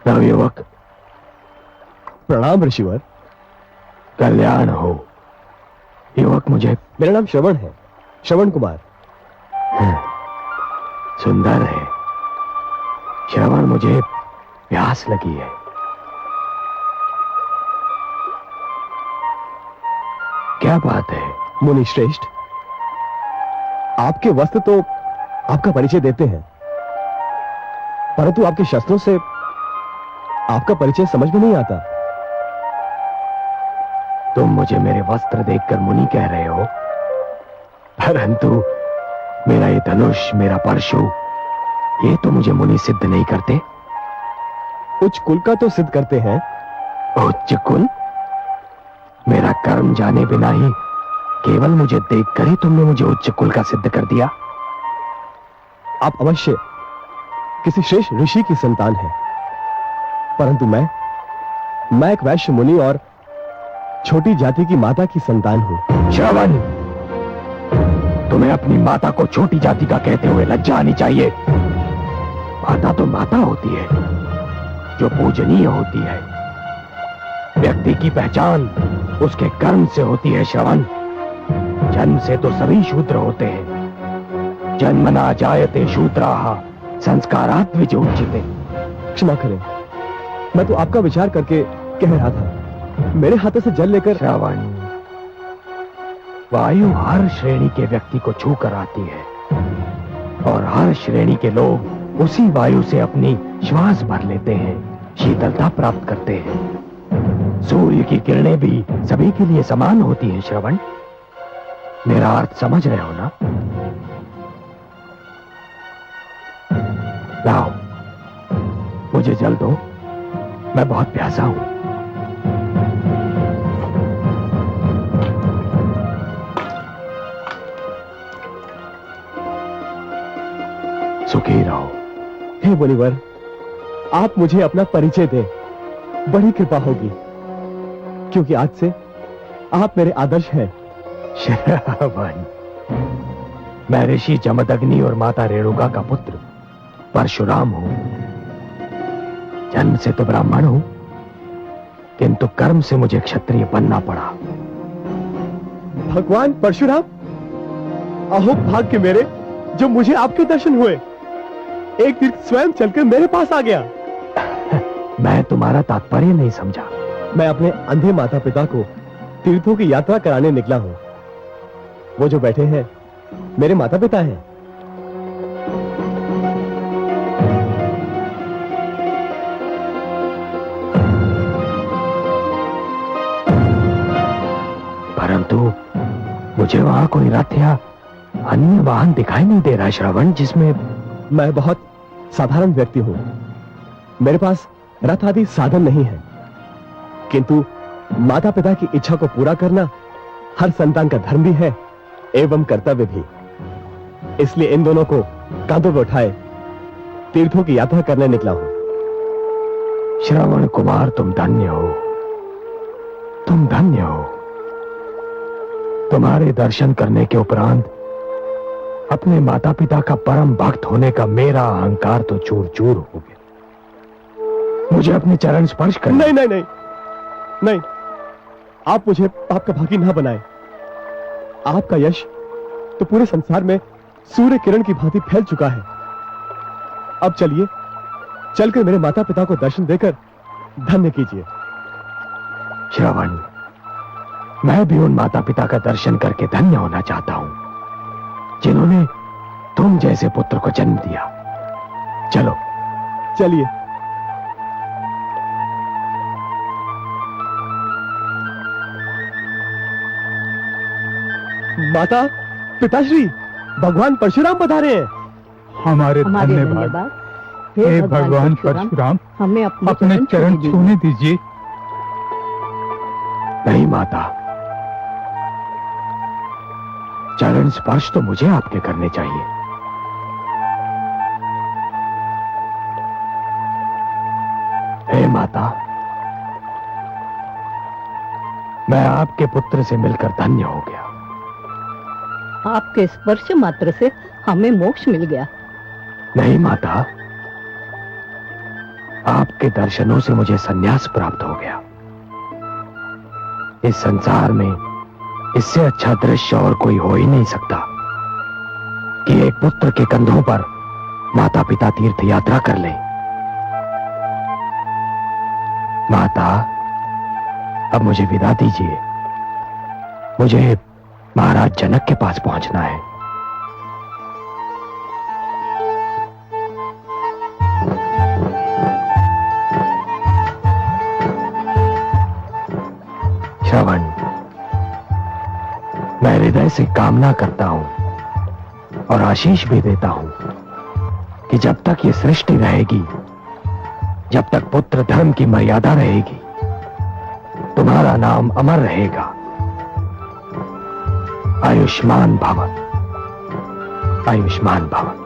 नवयुवक, प्रणाम ऋषिवर। कल्याण हो। युवक, मुझे मेरा नाम श्रवण है, श्रवण कुमार। सुंदर है श्रवण, मुझे प्यास लगी है। क्या बात है? मुनि श्रेष्ठ, आपके वस्त्र तो आपका परिचय देते हैं, परंतु आपके शस्त्रों से आपका परिचय समझ में नहीं आता। तुम मुझे मेरे वस्त्र देखकर मुनि कह रहे हो, परंतु मेरा ये धनुष, मेरा परशु, ये तो मुझे मुनि सिद्ध नहीं करते। उच्च कुल का तो सिद्ध करते हैं। उच्च कुल? मेरा कर्म जाने बिना ही केवल मुझे देखकर ही तुमने मुझे उच्च कुल का सिद्ध कर दिया। आप अवश्य किसी श्रेष्ठ ऋषि की संतान हैं, परंतु मैं एक वैश्य मुनि और छोटी जाति की माता की संतान हूं। श्रवण, तुम्हें अपनी माता को छोटी जाति का कहते हुए लज्जा आनी चाहिए। माता तो माता होती है, जो पूजनीय होती है। व्यक्ति की पहचान उसके कर्म से होती है। श्रवण, जन्म से तो सभी शूद्र होते हैं। जन्मना जायते शूद्राः संस्कारात् विजोच्यते। क्षमा करें, मैं तो आपका विचार करके कह रहा था। मेरे हाथों से जल लेकर। श्रवण, वायु हर श्रेणी के व्यक्ति को छू कर आती है, और हर श्रेणी के लोग उसी वायु से अपनी श्वास भर लेते हैं, शीतलता प्राप्त करते हैं। सूर्य की किरणें भी सभी के लिए समान होती हैं। श्रवण, मेरा अर्थ समझ रहे हो ना? लाओ, मुझे जल दो, मैं बहुत प्यासा हूं। सुखी रहो। हे मुनिवर, आप मुझे अपना परिचय दें, बड़ी कृपा होगी, क्योंकि आज से आप मेरे आदर्श हैं। श्रवण, मैं ऋषि जमदग्नि और माता रेणुका का पुत्र परशुराम हूं। जन्म से तो ब्राह्मण हूं, किंतु कर्म से मुझे क्षत्रिय बनना पड़ा। भगवान परशुराम, अहो भाग्य मेरे, जो मुझे आपके दर्शन हुए। एक तीर्थ स्वयं चलकर मेरे पास आ गया। मैं तुम्हारा तात्पर्य नहीं समझा। मैं अपने अंधे माता पिता को तीर्थों की यात्रा कराने निकला हूं। वो जो बैठे हैं मेरे माता पिता हैं। परंतु मुझे वहां कोई रथ या अन्य वाहन दिखाई नहीं दे रहा। श्रवण, जिसमें मैं बहुत साधारण व्यक्ति हूं। मेरे पास रथ आदि साधन नहीं है, किंतु माता पिता की इच्छा को पूरा करना हर संतान का धर्म भी है एवं कर्तव्य भी। इसलिए इन दोनों को कांधों पर उठाए तीर्थों की यात्रा करने निकला हूं। श्रवण कुमार, तुम धन्य हो, तुम धन्य हो। तुम्हारे दर्शन करने के उपरांत अपने माता पिता का परम भक्त होने का मेरा अहंकार तो चूर चूर हो गया। मुझे अपने चरण स्पर्श कर। नहीं नहीं नहीं नहीं, आप मुझे पाप का भागी ना बनाए। आपका यश तो पूरे संसार में सूर्य किरण की भांति फैल चुका है। अब चलिए, चलकर मेरे माता पिता को दर्शन देकर धन्य कीजिए। श्रवण, मैं भी उन माता पिता का दर्शन करके धन्य होना चाहता हूं, जिन्होंने तुम जैसे पुत्र को जन्म दिया। चलो चलिए। माता पिताश्री, भगवान परशुराम पधारे हैं। हमारे धन्यवाद। हे भगवान परशुराम, हमें अपने चरण छूने दीजिए। नहीं माता, चरण स्पर्श तो मुझे आपके करने चाहिए। हे माता, मैं आपके पुत्र से मिलकर धन्य हो गया। आपके स्पर्श मात्र से हमें मोक्ष मिल गया। नहीं माता, आपके दर्शनों से मुझे संन्यास प्राप्त हो गया। इस संसार में इससे अच्छा दृश्य और कोई हो ही नहीं सकता कि एक पुत्र के कंधों पर माता पिता तीर्थ यात्रा कर ले। माता, अब मुझे विदा दीजिए। मुझे महाराज जनक के पास पहुंचना है। श्रवण, मैं हृदय से कामना करता हूं और आशीष भी देता हूं कि जब तक ये सृष्टि रहेगी, जब तक पुत्र धर्म की मर्यादा रहेगी, तुम्हारा नाम अमर रहेगा। आयुष्मान भव, आयुष्मान भव।